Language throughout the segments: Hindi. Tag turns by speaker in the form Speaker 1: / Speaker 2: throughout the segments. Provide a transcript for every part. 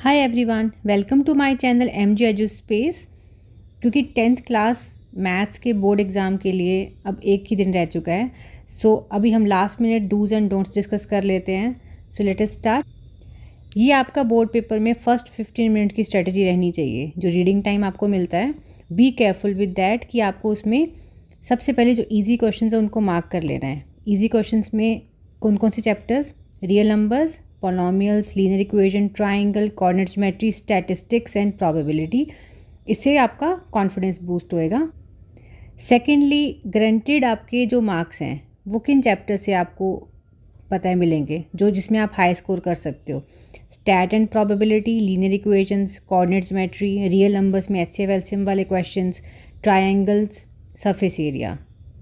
Speaker 1: Hi everyone, welcome to my channel MG edu space. क्योंकि 10th क्लास मैथ्स के बोर्ड एग्ज़ाम के लिए अब एक ही दिन रह चुका है, सो अभी हम last minute do's and don'ts discuss कर लेते हैं। So let us start. ये आपका बोर्ड पेपर में फर्स्ट 15 मिनट की स्ट्रेटजी रहनी चाहिए। जो रीडिंग टाइम आपको मिलता है, बी केयरफुल विद दैट कि आपको उसमें सबसे पहले जो ईजी क्वेश्चंस हैं उनको मार्क कर लेना है। ईजी क्वेश्चंस में कौन कौन से chapters? Real numbers, polynomials, linear equation, triangle, coordinate geometry, statistics and probability. इससे आपका कॉन्फिडेंस बूस्ट होएगा। सेकेंडली, ग्रंटेड आपके जो मार्क्स हैं वो किन चैप्टर से आपको पता है मिलेंगे, जो जिसमें आप हाई स्कोर कर सकते हो? Stat and probability, linear equations, coordinate geometry, real numbers में एचसीएफ एलसीएम वाले क्वेश्चंस, ट्रायंगल्स, सरफेस एरिया।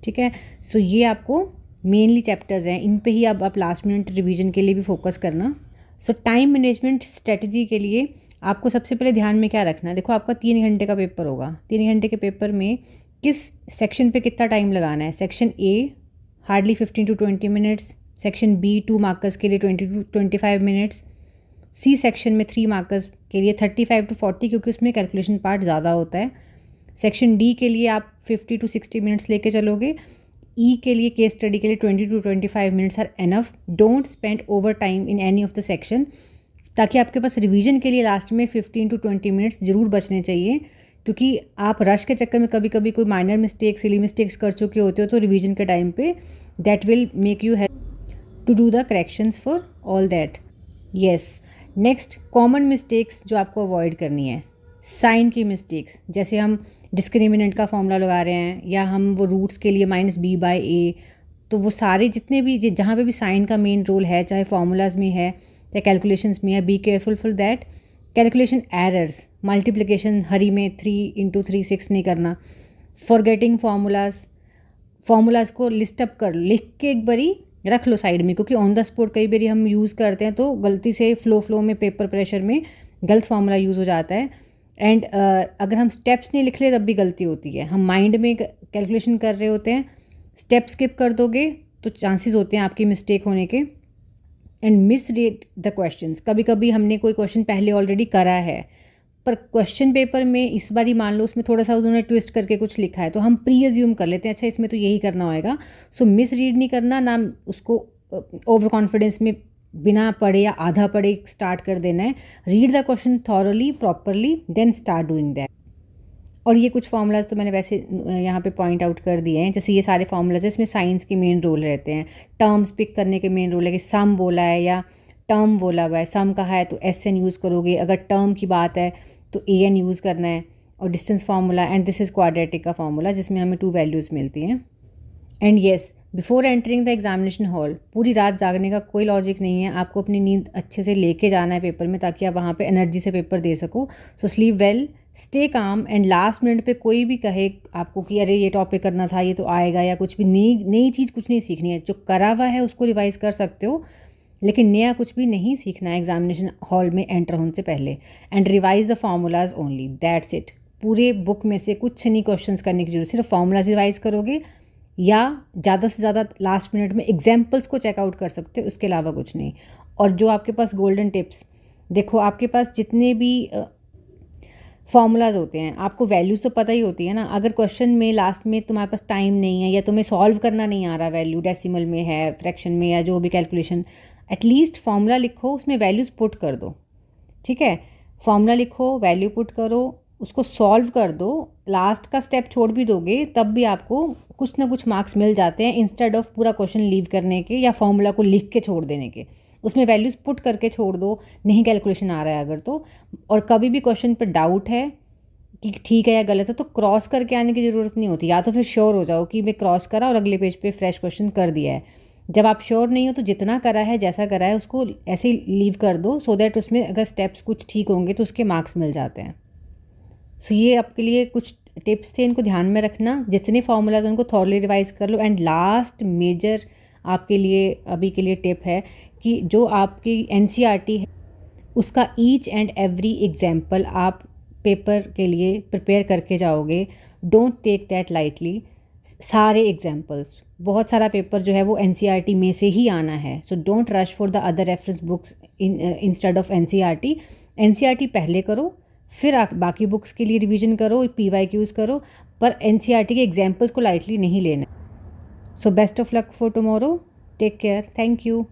Speaker 1: ठीक है, सो ये आपको मेनली चैप्टर्स हैं, इन पे ही अब आप लास्ट मिनट रिवीजन के लिए भी फोकस करना। सो टाइम मैनेजमेंट स्ट्रेटजी के लिए आपको सबसे पहले ध्यान में क्या रखना है? देखो, आपका 3 घंटे का पेपर होगा। 3 घंटे के पेपर में किस सेक्शन पे कितना टाइम लगाना है? Section A hardly 15 to 20 minutes, section B 2 markers के लिए 20 to 25 मिनट्स, सी सेक्शन में 3 मार्कर्स के लिए 35 to 40, क्योंकि उसमें कैलकुलेशन पार्ट ज़्यादा होता है। सेक्शन डी के लिए आप 50 to 60 मिनट्स लेके चलोगे। ई के लिए केस स्टडी के लिए 20 to 25 minutes are enough. Don't spend over time in any of the section, ताकि आपके पास रिवीजन के लिए लास्ट में 15 to 20 मिनट्स ज़रूर बचने चाहिए। क्योंकि आप रश के चक्कर में कभी कभी कोई माइनर मिस्टेक्स, सिली मिस्टेक्स कर चुके होते हो, तो रिवीजन के टाइम पे that will make you have to do the corrections for all that. Yes, next, common mistakes जो आपको अवॉइड करनी है। साइन की मिस्टेक्स, जैसे हम डिस्क्रिमिनेंट का फॉर्मूला लगा रहे हैं, या हम वो रूट्स के लिए -b/a, तो वो सारे जितने भी जहाँ पे भी साइन का मेन रोल है, चाहे फार्मूलाज में है या कैलकुलेशंस में है, be careful for that. Calculation errors, multiplication hurry में 3 × 3 6 नहीं करना। फॉरगेटिंग फार्मूलाज को लिस्ट अप कर, लिख के एक बारी रख लो साइड में, क्योंकि ऑन द स्पॉट कई बारी हम यूज़ करते हैं तो गलती से फ्लो में पेपर प्रेशर में गलत फार्मूला यूज़ हो जाता है। एंड अगर हम स्टेप्स नहीं लिख ले तब भी गलती होती है। हम माइंड में कैलकुलेशन कर रहे होते हैं, स्टेप स्किप कर दोगे तो चांसेस होते हैं आपकी मिस्टेक होने के। And miss read the questions, कभी कभी हमने कोई क्वेश्चन पहले ऑलरेडी करा है, पर क्वेश्चन पेपर में इस बार ही मान लो उसमें थोड़ा सा उन्होंने ट्विस्ट करके कुछ लिखा है, तो हम प्री एज्यूम कर लेते हैं अच्छा इसमें तो यही करना होएगा। सो मिस रीड नहीं करना, ना उसको ओवर कॉन्फिडेंस में बिना पढ़े या आधा पढ़े स्टार्ट कर देना है। Read the question thoroughly, properly, then start doing that. और ये कुछ फार्मूलाज तो मैंने वैसे यहाँ पे पॉइंट आउट कर दिए हैं। जैसे ये सारे फार्मूलाज हैं, इसमें साइंस के मेन रोल रहते हैं। टर्म्स पिक करने के मेन रोल है कि सम बोला है या टर्म बोला हुआ है। सम कहा है तो एस एन यूज़ करोगे, अगर टर्म की बात है तो ए एन यूज़ करना है। और distance formula, and this is quadratic का फार्मूला, जिसमें हमें 2 वैल्यूज़ मिलती हैं। And yes, before entering the examination hall पूरी रात जागने का कोई लॉजिक नहीं है। आपको अपनी नींद अच्छे से लेके जाना है पेपर में, ताकि आप वहाँ पे एनर्जी से पेपर दे सको। So sleep well, stay calm, and last minute पे कोई भी कहे आपको कि अरे ये टॉपिक करना था, ये तो आएगा, या कुछ भी नई चीज़ कुछ नहीं सीखनी है। जो करा हुआ है उसको रिवाइज कर सकते हो, लेकिन नया कुछ भी नहीं सीखना है एग्जामिनेशन हॉल में एंटर होने से पहले। And revise the formulas only, that's it. पूरे बुक में से कुछ नहीं क्वेश्चंस करने की जरूरत, सिर्फ फार्मूलाज रिवाइज करोगे, या ज़्यादा से ज़्यादा लास्ट मिनट में एग्जाम्पल्स को चेकआउट कर सकते हो, उसके अलावा कुछ नहीं। और जो आपके पास गोल्डन टिप्स, देखो आपके पास जितने भी फार्मूलाज होते हैं, आपको वैल्यूज़ तो पता ही होती है ना। अगर क्वेश्चन में लास्ट में तुम्हारे पास टाइम नहीं है, या तुम्हें सॉल्व करना नहीं आ रहा, वैल्यू डेसिमल में है, फ्रैक्शन में, या जो भी कैलकुलेशन, एटलीस्ट फार्मूला लिखो, उसमें वैल्यूज़ पुट कर दो। ठीक है, फार्मूला लिखो, वैल्यू पुट करो, उसको सॉल्व कर दो। लास्ट का स्टेप छोड़ भी दोगे तब भी आपको कुछ ना कुछ मार्क्स मिल जाते हैं, इंस्टेड ऑफ पूरा क्वेश्चन लीव करने के या फॉर्मूला को लिख के छोड़ देने के। उसमें वैल्यूज़ पुट करके छोड़ दो, नहीं कैलकुलेशन आ रहा है अगर तो। और कभी भी क्वेश्चन पर डाउट है कि ठीक है या गलत है, तो क्रॉस करके आने की ज़रूरत नहीं होती। या तो फिर श्योर हो जाओ कि मैं क्रॉस करा और अगले पेज पे फ्रेश क्वेश्चन कर दिया है। जब आप श्योर नहीं हो तो जितना करा है, जैसा करा है, उसको ऐसे ही लीव कर दो, सो दैट उसमें अगर स्टेप्स कुछ ठीक होंगे तो उसके मार्क्स मिल जाते हैं। सो ये आपके लिए कुछ टिप्स थे, इनको ध्यान में रखना। जितने फार्मूलाज उनको थॉरली रिवाइज कर लो। एंड लास्ट मेजर आपके लिए अभी के लिए टिप है कि जो आपकी एनसीईआरटी है उसका ईच एंड एवरी एग्जाम्पल आप पेपर के लिए प्रिपेयर करके जाओगे। Don't take that lightly. सारे एग्जाम्पल्स, बहुत सारा पेपर जो है वो एनसीईआरटी में से ही आना है। So don't rush for the other reference books instead of NCERT, NCERT पहले करो, फिर बाकी बुक्स के लिए रिवीजन करो, पीवाईक्यूज करो, पर एनसीईआरटी के एग्जाम्पल्स को लाइटली नहीं लेना। So best of luck for tomorrow, take care, thank you.